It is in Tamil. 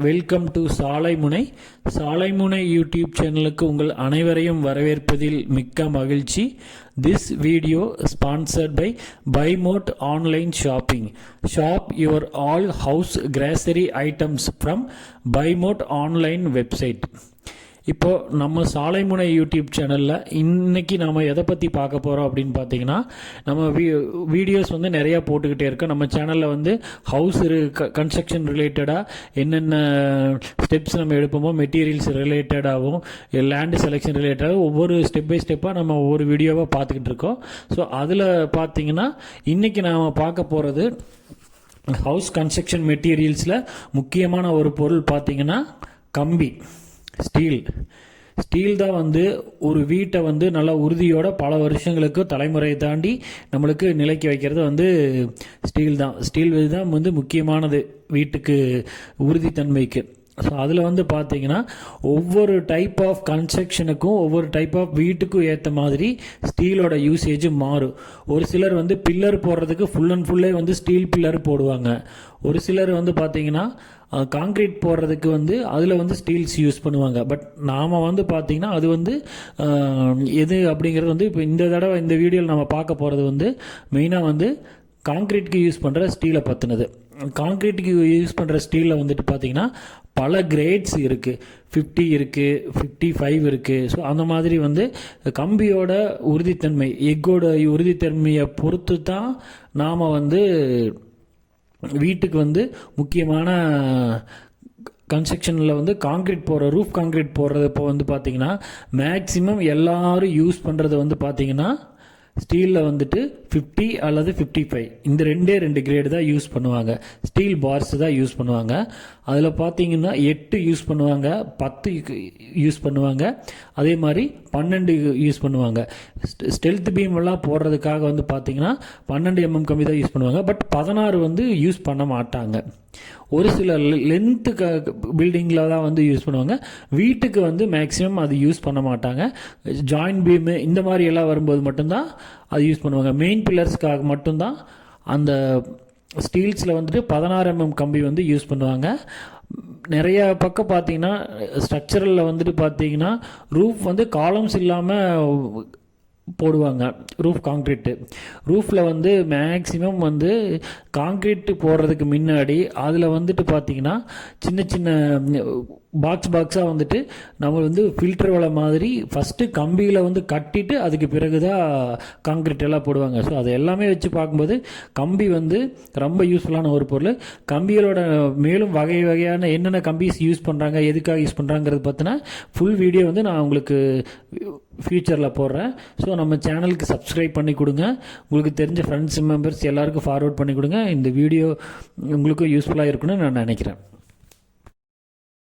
வெல்கம் டு சாலைமுனை யூடியூப் சேனலுக்கு உங்கள் அனைவரையும் வரவேற்பதில் மிக்க மகிழ்ச்சி. This video sponsored by Bymot online shopping. Shop your all house grocery items from Bymot online website. இப்போது நம்ம சாலைமுனை யூடியூப் சேனலில் இன்றைக்கி நம்ம எதை பற்றி பார்க்க போகிறோம் அப்படின்னு பார்த்தீங்கன்னா, நம்ம வீடியோஸ் வந்து நிறையா போட்டுக்கிட்டே இருக்கோம். நம்ம சேனலில் வந்து ஹவுஸ் கன்ஸ்ட்ரக்ஷன் ரிலேட்டடாக என்னென்ன ஸ்டெப்ஸ் நம்ம எடுப்போமோ, மெட்டீரியல்ஸ் ரிலேட்டடாகவும் லேண்டு செலெக்ஷன் ரிலேட்டடாக ஒவ்வொரு ஸ்டெப் பை ஸ்டெப்பாக நம்ம ஒவ்வொரு வீடியோவாக பார்த்துக்கிட்டு இருக்கோம். ஸோ அதில் பார்த்தீங்கன்னா இன்றைக்கி நாம் பார்க்க போகிறது ஹவுஸ் கன்ஸ்ட்ரக்ஷன் மெட்டீரியல்ஸில் முக்கியமான ஒரு பொருள் பார்த்தீங்கன்னா கம்பி. ஸ்டீல் தான் வந்து ஒரு வீட்டை வந்து நல்லா உறுதியோட பல வருஷங்களுக்கு தலைமுறையை தாண்டி நம்மளுக்கு நிலைக்கு வைக்கிறது வந்து ஸ்டீல் தான் வந்து முக்கியமானது வீட்டுக்கு உறுதித்தன்மைக்கு. ஸோ அதில் வந்து பார்த்தீங்கன்னா ஒவ்வொரு டைப் ஆஃப் கன்ஸ்ட்ரக்ஷனுக்கும் ஒவ்வொரு டைப் ஆஃப் வீட்டுக்கும் ஏற்ற மாதிரி ஸ்டீலோட யூசேஜ் மாறும். ஒரு சிலர் வந்து பில்லர் போடுறதுக்கு ஃபுல் அண்ட் ஃபுல்லே வந்து ஸ்டீல் பில்லர் போடுவாங்க. ஒரு சிலர் வந்து பார்த்தீங்கன்னா காங்க்ரீட் போடுறதுக்கு வந்து அதில் வந்து ஸ்டீல்ஸ் யூஸ் பண்ணுவாங்க. பட் நாம் வந்து பார்த்திங்கன்னா அது வந்து எது அப்படிங்கிறது வந்து இப்போ இந்த தடவை இந்த வீடியோவில் நம்ம பார்க்க போகிறது வந்து மெயினாக வந்து காங்க்ரீட்டுக்கு யூஸ் பண்ணுற ஸ்டீலை பற்றினது. காங்க்ரீட்டுக்கு யூஸ் பண்ணுற ஸ்டீலில் வந்துட்டு பார்த்திங்கன்னா பல கிரேட்ஸ் இருக்குது. 50 இருக்குது, 55 இருக்குது. ஸோ அந்த மாதிரி வந்து கம்பியோட உறுதித்தன்மை, எக்கோட உறுதித்தன்மையை பொறுத்து தான் நாம் வந்து வீட்டுக்கு வந்து முக்கியமான கன்ஸ்ட்ரக்ஷனில் வந்து காங்க்ரீட் போடுற ரூஃப் காங்க்ரீட் போடுறது இப்போ வந்து பார்த்திங்கன்னா மேக்ஸிமம் எல்லோரும் யூஸ் பண்ணுறது வந்து பார்த்திங்கன்னா ஸ்டீலில் வந்துட்டு 50 அல்லது 55 இந்த ரெண்டு கிரேடு தான் யூஸ் பண்ணுவாங்க. ஸ்டீல் பார்ஸ் தான் யூஸ் பண்ணுவாங்க. அதில் பார்த்தீங்கன்னா 8 யூஸ் பண்ணுவாங்க, 10 யூஸ் பண்ணுவாங்க, அதே மாதிரி 12 யூஸ் பண்ணுவாங்க. ஸ்டெல்த் பீம்லாம் போடுறதுக்காக வந்து பார்த்தீங்கன்னா 12 mm கம்பி தான் யூஸ் பண்ணுவாங்க. பட் 16 வந்து யூஸ் பண்ண மாட்டாங்க. ஒரு சில லென்த்து பில்டிங்கில் தான் வந்து யூஸ் பண்ணுவாங்க. வீட்டுக்கு வந்து மேக்ஸிமம் அது யூஸ் பண்ண மாட்டாங்க. ஜாயின்ட் பீமு இந்த மாதிரி எல்லாம் வரும்போது மட்டும்தான் அது யூஸ் பண்ணுவாங்க. மெயின் பில்லர்ஸ்க்காக மட்டும்தான் அந்த ஸ்டீல்ஸில் வந்துட்டு 16 mm கம்பி வந்து யூஸ் பண்ணுவாங்க. நிறைய பக்கம் பார்த்தீங்கன்னா ஸ்ட்ரக்சரலில் வந்துட்டு பார்த்தீங்கன்னா ரூஃப் வந்து காலம்ஸ் இல்லாமல் போடுவாங்க. ரூஃபில் வந்து மேக்ஸிமம் வந்து காங்க்ரீட்டு போடுறதுக்கு முன்னாடி அதில் வந்துட்டு பார்த்திங்கன்னா சின்ன பாக்ஸாக வந்துட்டு நம்ம வந்து ஃபில்டர் வலை மாதிரி ஃபஸ்ட்டு கம்பியில் வந்து கட்டிட்டு அதுக்கு பிறகு தான் காங்க்ரீட் எல்லாம் போடுவாங்க. ஸோ அது எல்லாமே வச்சு பார்க்கும்போது கம்பி வந்து ரொம்ப யூஸ்ஃபுல்லான ஒரு பொருள். கம்பிகளோட மேலும் வகையான என்னென்ன கம்பிஸ் யூஸ் பண்ணுறாங்க, எதுக்காக யூஸ் பண்ணுறாங்கிறது பார்த்தினா ஃபுல் வீடியோ வந்து நான் உங்களுக்கு ஃபியூச்சரில் போடுறேன். ஸோ நம்ம சேனலுக்கு சப்ஸ்கிரைப் பண்ணி கொடுங்க. உங்களுக்கு தெரிஞ்ச ஃப்ரெண்ட்ஸ் மெம்பர்ஸ் எல்லாருக்கும் ஃபார்வர்ட் பண்ணி கொடுங்க. இந்த வீடியோ உங்களுக்கும் யூஸ்ஃபுல்லாக இருக்குன்னு நான் நினைக்கிறேன்.